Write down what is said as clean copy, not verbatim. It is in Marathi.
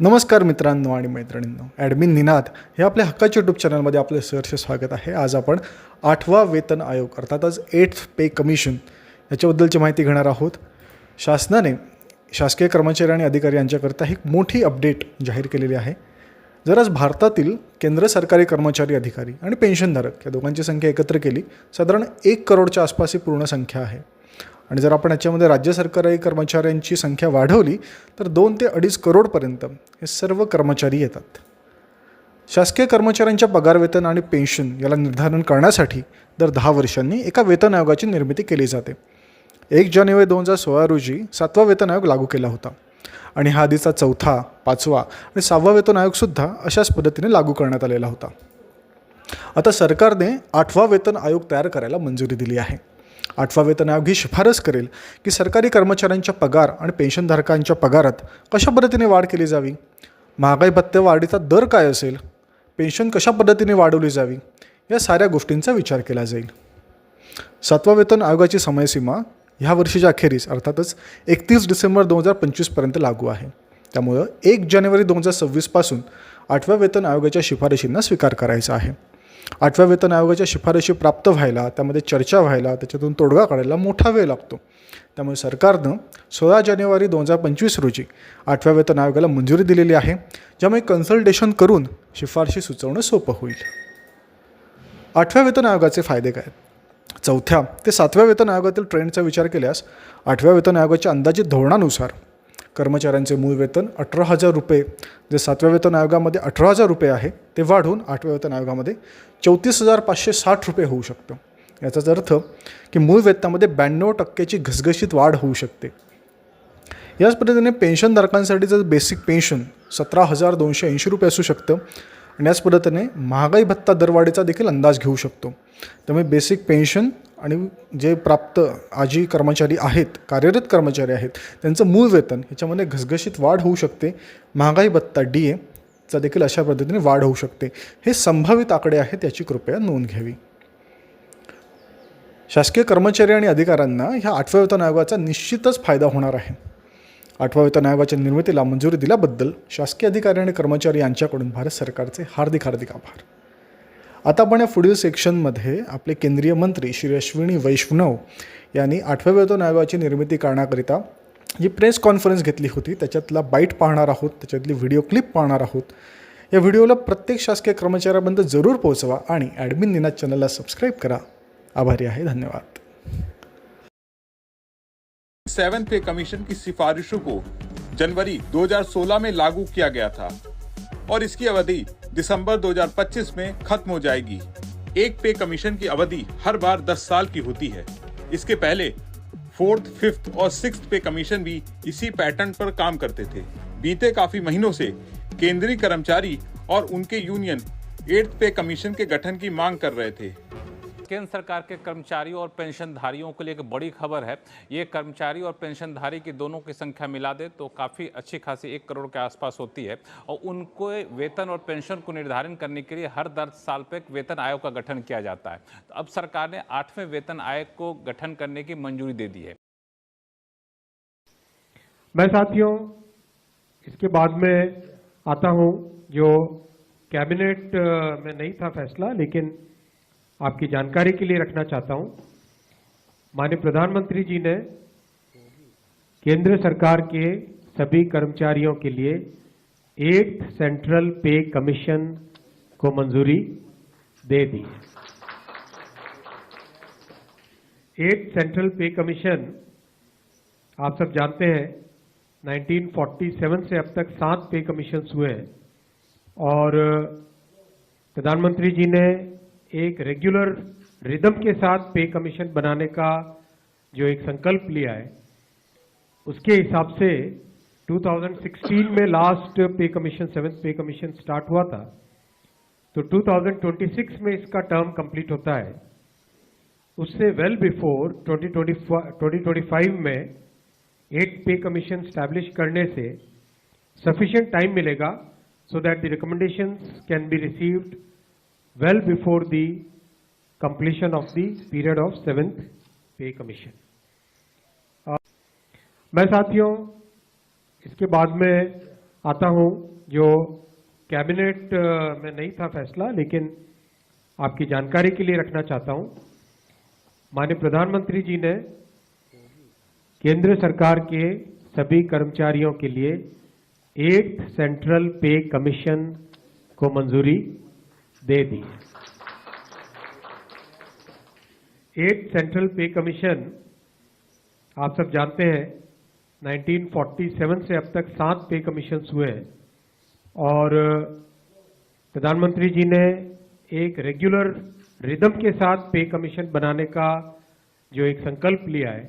नमस्कार मित्रांनो आणि मैत्रिणींनो, ॲडमिन निनाद हे आपल्या हक्काच्या यूट्यूब चॅनलमध्ये आपले सहर्ष स्वागत आहे। आज आपण 8वा वेतन आयोग अर्थातच 8th पे कमिशन याच्याबद्दलची माहिती घेणार आहोत। शासनाने शासकीय कर्मचारी आणि अधिकारी यांच्याकरता एक मोठी अपडेट जाहीर केलेली आहे। जर आज भारतातील केंद्र सरकारी कर्मचारी अधिकारी आणि पेन्शनधारक या दोघांची संख्या एकत्र केली साधारण 1 करोडच्या आसपास ही पूर्ण संख्या आहे। आणि जर आपण याच्यामध्ये राज्य सरकारी कर्मचाऱ्यांची संख्या वाढवली तर 2 ते 2.5 करोडपर्यंत हे सर्व कर्मचारी येतात। शासकीय कर्मचाऱ्यांच्या पगार वेतन आणि पेन्शन याला निर्धारण करण्यासाठी दर 10 वर्षांनी एका वेतन आयोगाची निर्मिती केली जाते। 1 जानेवारी 2016 रोजी 7वा वेतन आयोग लागू केला होता आणि हा आधीचा 4था, 5वा आणि 6वा वेतन आयोगसुद्धा अशाच पद्धतीने लागू करण्यात आलेला होता। आता सरकारने 8वा वेतन आयोग तयार करायला मंजुरी दिली आहे। 8वा वेतन आयोग ही शिफारस करेल की सरकारी कर्मचाऱ्यांच्या पगार आणि पेन्शनधारकांच्या पगारात कशा पद्धतीने वाढ केली जावी, महागाई भत्ते वाढीचा दर काय असेल, पेन्शन कशा पद्धतीने वाढवली जावी, या साऱ्या गोष्टींचा विचार केला जाईल। 7वा वेतन आयोगाची समयसीमा ह्या वर्षीच्या अखेरीस अर्थातच 31 डिसेंबर 2025 पर्यंत लागू आहे। त्यामुळे 1 जानेवारी 2026 पासून 8व्या वेतन आयोगाच्या शिफारशींना स्वीकार करायचा आहे। 8व्या वेतन आयोगाच्या शिफारशी प्राप्त व्हायला, त्यामध्ये चर्चा व्हायला, त्याच्यातून तोडगा काढायला मोठा वेळ लागतो। त्यामुळे सरकारनं 16 जानेवारी 2025 रोजी 8व्या वेतन आयोगाला मंजुरी दिलेली आहे, ज्यामुळे कन्सल्टेशन करून शिफारशी सुचवणं सोपं होईल। 8व्या वेतन आयोगाचे फायदे काय? 4थ्या ते 7व्या वेतन आयोगातील ट्रेंडचा विचार केल्यास 8व्या वेतन आयोगाच्या अंदाजित धोरणानुसार कर्मचाऱ्यांचे मूळ वेतन 18,000 रुपये जे 7व्या वेतन आयोगामध्ये 18,000 रुपये आहे ते वाढून 8व्या वेतन आयोगामध्ये 34,560 रुपये होऊ शकतं। याचाच अर्थ की मूळ वेतनामध्ये 92% घसघशीत वाढ होऊ शकते। याच पद्धतीने पेन्शनधारकांसाठीचं बेसिक पेन्शन 17,280 रुपये असू शकतं आणि याच पद्धतीने महागाई भत्ता दरवाढीचा देखील अंदाज घेऊ शकतो। त्यामुळे बेसिक पेन्शन आणि जे प्राप्त आजी कर्मचारी आहेत, कार्यरत कर्मचारी आहेत, त्यांचं मूळ वेतन ह्याच्यामध्ये घसघशीत वाढ होऊ शकते। महागाई भत्ता DA चा देखील अशा पद्धतीने वाढ होऊ शकते। हे संभावित आकडे आहेत, याची कृपया नोंद घ्यावी। शासकीय कर्मचारी आणि अधिकाऱ्यांना ह्या 8व्या वेतन आयोगाचा निश्चितच फायदा होणार आहे। 8व्या वेतन आयोगाच्या निर्मितीला मंजुरी दिल्याबद्दल शासकीय अधिकारी आणि कर्मचारी यांच्याकडून भारत सरकारचे हार्दिक आभार। आता आपण या पुढील सेक्शनमध्ये आपले केंद्रीय मंत्री श्री अश्विनी वैष्णव यांनी 8व्या वेतन आयोगाची निर्मिती करण्याकरिता जी प्रेस कॉन्फरन्स घेतली होती त्याच्यातला बाईट पाहणार आहोत, त्याच्यातली व्हिडिओ क्लिप पाहणार आहोत। या व्हिडिओला प्रत्येक शासकीय कर्मचाऱ्यापर्यंत जरूर पोहोचवा आणि ॲडमिन निनाद चॅनलला सबस्क्राईब करा। आभारी आहे, धन्यवाद। 7th पे कमीशन की सिफारिशों को जनवरी 2016 में लागू किया गया था और इसकी अवधि दिसंबर 2025 में खत्म हो जाएगी। एक पे कमीशन की अवधि हर बार 10 साल की होती है। इसके पहले 4th, 5th और 6th पे कमीशन भी इसी पैटर्न पर काम करते थे। बीते काफी महीनों से केंद्रीय कर्मचारी और उनके यूनियन 8th पे कमीशन के गठन की मांग कर रहे थे। केंद्र सरकार के कर्मचारियों और पेंशनधारियों के लिए एक बड़ी खबर है। ये कर्मचारी और पेंशनधारी की दोनों की संख्या मिला दे तो काफ़ी अच्छी खासी 1 करोड़ के आसपास होती है और उनको वेतन और पेंशन को निर्धारण करने के लिए हर 10 साल पर एक वेतन आयोग का गठन किया जाता है। तो अब सरकार ने 8वें वेतन आयोग को गठन करने की मंजूरी दे दी है। मैं साथियों इसके बाद में आता हूं, जो कैबिनेट में नहीं था फैसला, लेकिन आपकी जानकारी के लिए रखना चाहता हूं। माननीय प्रधानमंत्री जी ने केंद्र सरकार के सभी कर्मचारियों के लिए 8th सेंट्रल पे कमीशन को मंजूरी दे दी। 8th सेंट्रल पे कमीशन आप सब जानते हैं 1947 से अब तक 7 पे कमीशन हुए हैं और प्रधानमंत्री जी ने एक रेगुलर रिदम के साथ पे कमीशन बनाने का जो एक संकल्प लिया है, उसके हिसाब से 2016 में लास्ट पे कमीशन 7th पे कमीशन स्टार्ट हुआ था, तो 2026 में इसका टर्म कंप्लीट होता है। उससे वेल बिफोर 2025 में 8th पे कमीशन स्टैब्लिश करने से सफिशिएंट टाइम मिलेगा so that the recommendations can be received well before the completion of the period of 7th pay commission. मैं साथियों इसके बाद में आता हूं जो कैबिनेट में नहीं था फैसला, लेकिन आपकी जानकारी के लिए रखना चाहता हूं। माननीय प्रधानमंत्री जी ने केंद्र सरकार के सभी कर्मचारियों के लिए 8th सेंट्रल पे कमीशन को मंजूरी दे दी है। 8th सेंट्रल पे कमीशन आप सब जानते हैं 1947 से अब तक 7 पे कमीशन हुए हैं और प्रधानमंत्री जी ने एक रेगुलर रिदम के साथ पे कमीशन बनाने का जो एक संकल्प लिया है,